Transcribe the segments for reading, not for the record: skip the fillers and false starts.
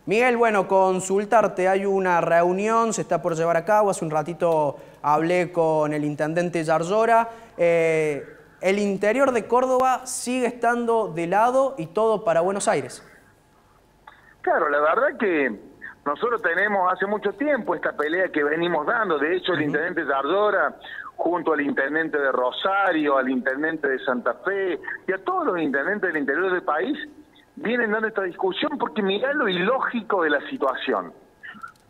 Miguel, bueno, consultarte, hay una reunión, se está por llevar a cabo, hace un ratito hablé con el intendente Yarzora. El interior de Córdoba sigue estando de lado y todo para Buenos Aires. Claro, la verdad que nosotros tenemos hace mucho tiempo esta pelea que venimos dando. De hecho, el intendente Yarzora, junto al intendente de Rosario, al intendente de Santa Fe y a todos los intendentes del interior del país, vienen dando esta discusión porque mirá lo ilógico de la situación.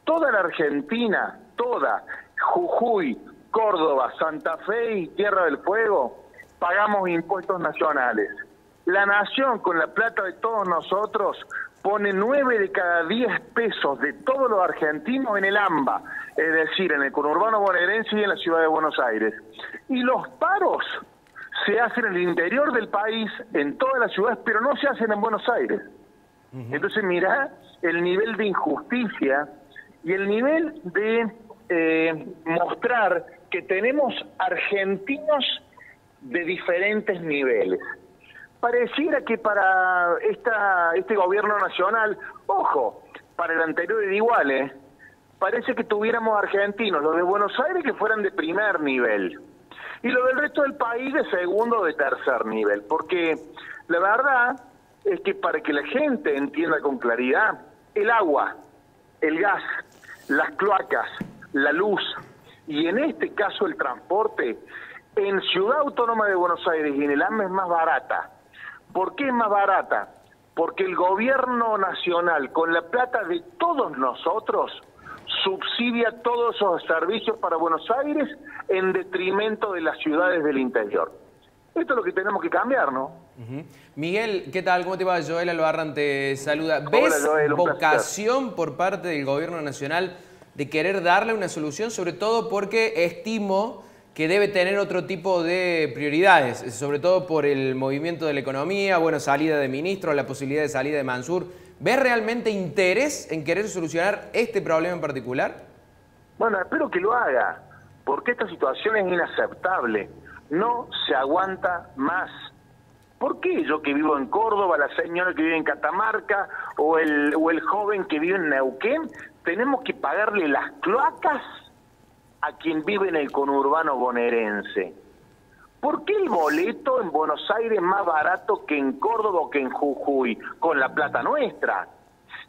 Toda la Argentina, toda, Jujuy, Córdoba, Santa Fe y Tierra del Fuego, pagamos impuestos nacionales. La nación, con la plata de todos nosotros, pone 9 de cada 10 pesos de todos los argentinos en el AMBA, es decir, en el conurbano bonaerense y en la ciudad de Buenos Aires. Y los paros se hacen en el interior del país, en todas las ciudades, pero no se hacen en Buenos Aires. Entonces mirá el nivel de injusticia y el nivel de mostrar que tenemos argentinos de diferentes niveles. Pareciera que para este gobierno nacional, ojo, para el anterior era igual, parece que tuviéramos argentinos, los de Buenos Aires, que fueran de primer nivel, y lo del resto del país de segundo o de tercer nivel, porque la verdad es que para que la gente entienda con claridad, el agua, el gas, las cloacas, la luz, y en este caso el transporte, en Ciudad Autónoma de Buenos Aires y en el AMBA es más barata. ¿Por qué es más barata? Porque el gobierno nacional, con la plata de todos nosotros, subsidia todos esos servicios para Buenos Aires en detrimento de las ciudades del interior. Esto es lo que tenemos que cambiar, ¿no? Miguel, ¿qué tal? ¿Cómo te va? Joel Albarrán te saluda. Hola, ¿Ves Joel, vocación por parte del gobierno nacional de querer darle una solución? Sobre todo porque estimo que debe tener otro tipo de prioridades, sobre todo por el movimiento de la economía, bueno, salida de ministros, la posibilidad de salida de Mansur. ¿Ves realmente interés en querer solucionar este problema en particular? Bueno, espero que lo haga, porque esta situación es inaceptable. No se aguanta más. ¿Por qué yo que vivo en Córdoba, la señora que vive en Catamarca o el joven que vive en Neuquén, tenemos que pagarle las cloacas a quien vive en el conurbano bonaerense? ¿Por qué el boleto en Buenos Aires es más barato que en Córdoba o que en Jujuy, con la plata nuestra?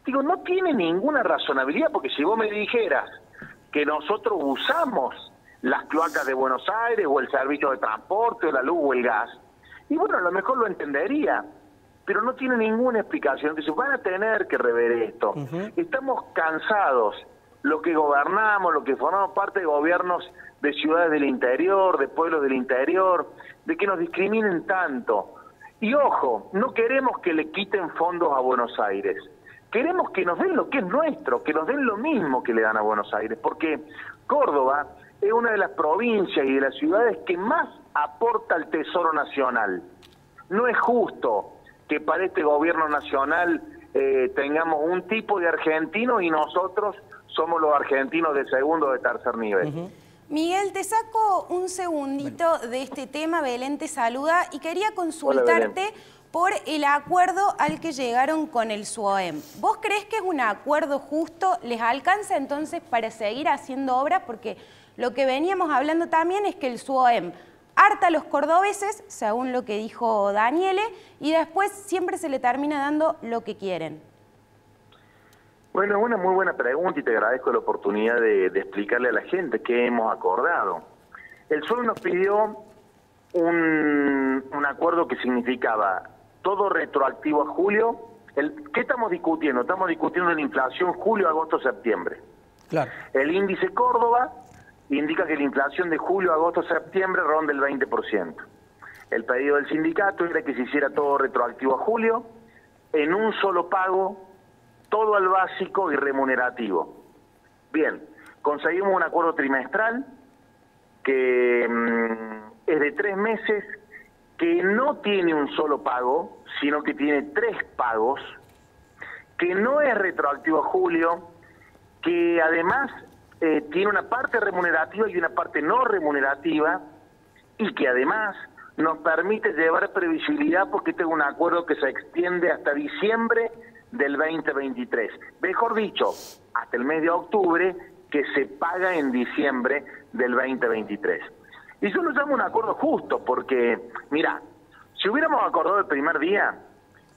Digo, no tiene ninguna razonabilidad, porque si vos me dijeras que nosotros usamos las cloacas de Buenos Aires o el servicio de transporte o la luz o el gas, y bueno, a lo mejor lo entendería, pero no tiene ninguna explicación. Entonces van a tener que rever esto. Estamos cansados, los que gobernamos, los que formamos parte de gobiernos de ciudades del interior, de pueblos del interior, de que nos discriminen tanto. Y ojo, no queremos que le quiten fondos a Buenos Aires. Queremos que nos den lo que es nuestro, que nos den lo mismo que le dan a Buenos Aires, porque Córdoba es una de las provincias y de las ciudades que más aporta al Tesoro Nacional. No es justo que para este gobierno nacional tengamos un tipo de argentinos y nosotros somos los argentinos de segundo o de tercer nivel. Miguel, te saco un segundito de este tema. Belén te saluda y quería consultarte por el acuerdo al que llegaron con el SUOEM. ¿Vos creés que es un acuerdo justo? ¿Les alcanza entonces para seguir haciendo obras? Porque lo que veníamos hablando también es que el SUOEM harta a los cordobeses, según lo que dijo Daniele, y después siempre se le termina dando lo que quieren. Bueno, es una muy buena pregunta y te agradezco la oportunidad de explicarle a la gente qué hemos acordado. El SUOEM nos pidió un acuerdo que significaba todo retroactivo a julio. ¿Qué estamos discutiendo? Estamos discutiendo la inflación julio, agosto, septiembre. Claro. El índice Córdoba indica que la inflación de julio, agosto, septiembre ronda el 20%. El pedido del sindicato era que se hiciera todo retroactivo a julio, en un solo pago, todo al básico y remunerativo. Bien, conseguimos un acuerdo trimestral que es de 3 meses, que no tiene un solo pago, sino que tiene 3 pagos, que no es retroactivo a julio, que además tiene una parte remunerativa y una parte no remunerativa, y que además nos permite llevar previsibilidad porque este es un acuerdo que se extiende hasta diciembre del 2023. Mejor dicho, hasta el mes de octubre, que se paga en diciembre del 2023. Y yo lo llamo un acuerdo justo, porque, mira, si hubiéramos acordado el primer día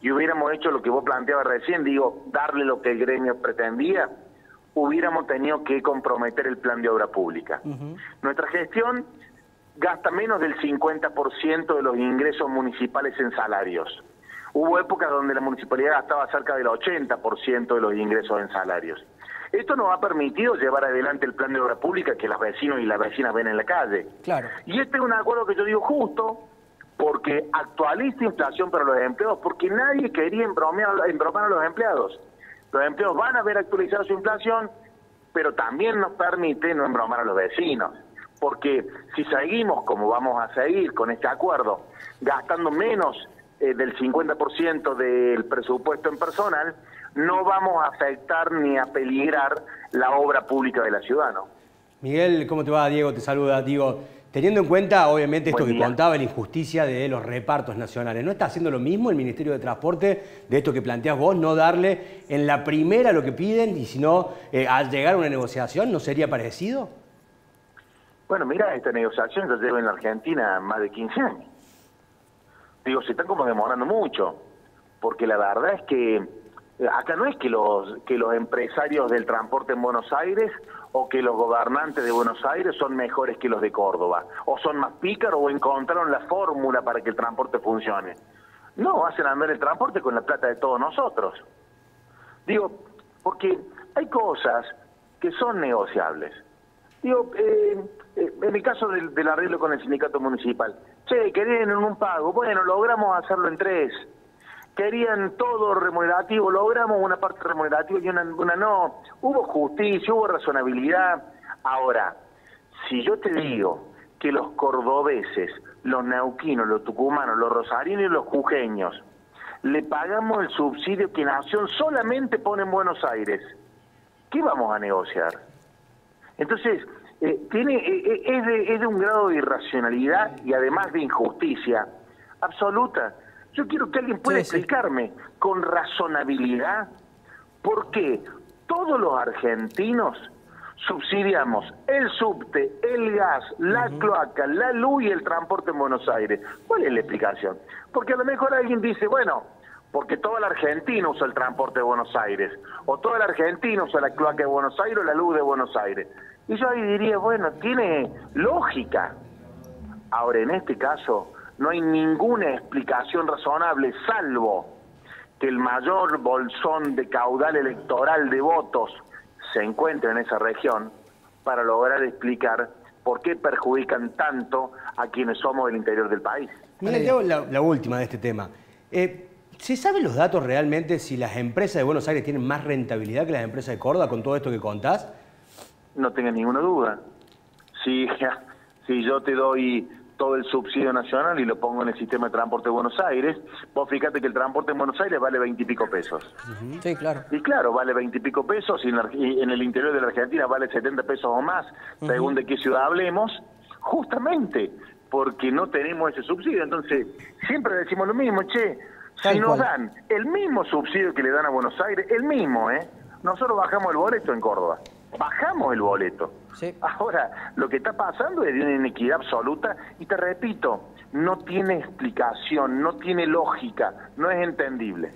y hubiéramos hecho lo que vos planteabas recién, digo, darle lo que el gremio pretendía, hubiéramos tenido que comprometer el plan de obra pública. Nuestra gestión gasta menos del 50% de los ingresos municipales en salarios. Hubo épocas donde la municipalidad gastaba cerca del 80% de los ingresos en salarios. Esto nos ha permitido llevar adelante el plan de obra pública que los vecinos y las vecinas ven en la calle. Claro. Y este es un acuerdo que yo digo justo, porque actualiza inflación para los empleados, porque nadie quería embromar a los empleados. Los empleados van a ver actualizada su inflación, pero también nos permite no embromar a los vecinos. Porque si seguimos, como vamos a seguir con este acuerdo, gastando menos del 50% del presupuesto en personal, no vamos a afectar ni a peligrar la obra pública de la ciudad, ¿no? Miguel, ¿cómo te va? Diego te saluda. Digo, teniendo en cuenta, obviamente, esto que contaba, la injusticia de los repartos nacionales, ¿no está haciendo lo mismo el Ministerio de Transporte de esto que planteás vos, no darle en la primera lo que piden y si no, al llegar a una negociación, ¿no sería parecido? Bueno, mira, esta negociación ya lleva en la Argentina más de 15 años. Digo, se están como demorando mucho, porque la verdad es que acá no es que los empresarios del transporte en Buenos Aires o que los gobernantes de Buenos Aires son mejores que los de Córdoba, o son más pícaros o encontraron la fórmula para que el transporte funcione. No, hacen andar el transporte con la plata de todos nosotros. Digo, porque hay cosas que son negociables. Digo, en el caso del arreglo con el sindicato municipal, che, querían en un pago, bueno, logramos hacerlo en 3. Querían todo remunerativo, logramos una parte remunerativa y una no. Hubo justicia, hubo razonabilidad. Ahora, si yo te digo que los cordobeses, los neuquinos, los tucumanos, los rosarinos y los jujeños le pagamos el subsidio que Nación solamente pone en Buenos Aires, ¿qué vamos a negociar? Entonces, es de un grado de irracionalidad y además de injusticia absoluta. Yo quiero que alguien pueda explicarme con razonabilidad por qué todos los argentinos subsidiamos el subte, el gas, la cloaca, la luz y el transporte en Buenos Aires. ¿Cuál es la explicación? Porque a lo mejor alguien dice, bueno, porque todo el argentino usa el transporte de Buenos Aires, o todo el argentino usa la cloaca de Buenos Aires o la luz de Buenos Aires. Y yo ahí diría, bueno, tiene lógica. Ahora, en este caso, no hay ninguna explicación razonable, salvo que el mayor bolsón de caudal electoral de votos se encuentre en esa región para lograr explicar por qué perjudican tanto a quienes somos del interior del país. Mira, te hago la última de este tema. ¿Se saben los datos realmente si las empresas de Buenos Aires tienen más rentabilidad que las empresas de Córdoba con todo esto que contás? No tengas ninguna duda. Si yo te doy todo el subsidio nacional y lo pongo en el sistema de transporte de Buenos Aires, vos fíjate que el transporte en Buenos Aires vale 20 y pico pesos. Sí, claro. Y claro, vale 20 y pico pesos y en el interior de la Argentina vale 70 pesos o más, según de qué ciudad hablemos, justamente porque no tenemos ese subsidio. Entonces, siempre decimos lo mismo, che, si nos dan el mismo subsidio que le dan a Buenos Aires, el mismo, nosotros bajamos el boleto en Córdoba. Bajamos el boleto. Sí. Ahora, lo que está pasando es de una inequidad absoluta y te repito, no tiene explicación, no tiene lógica, no es entendible.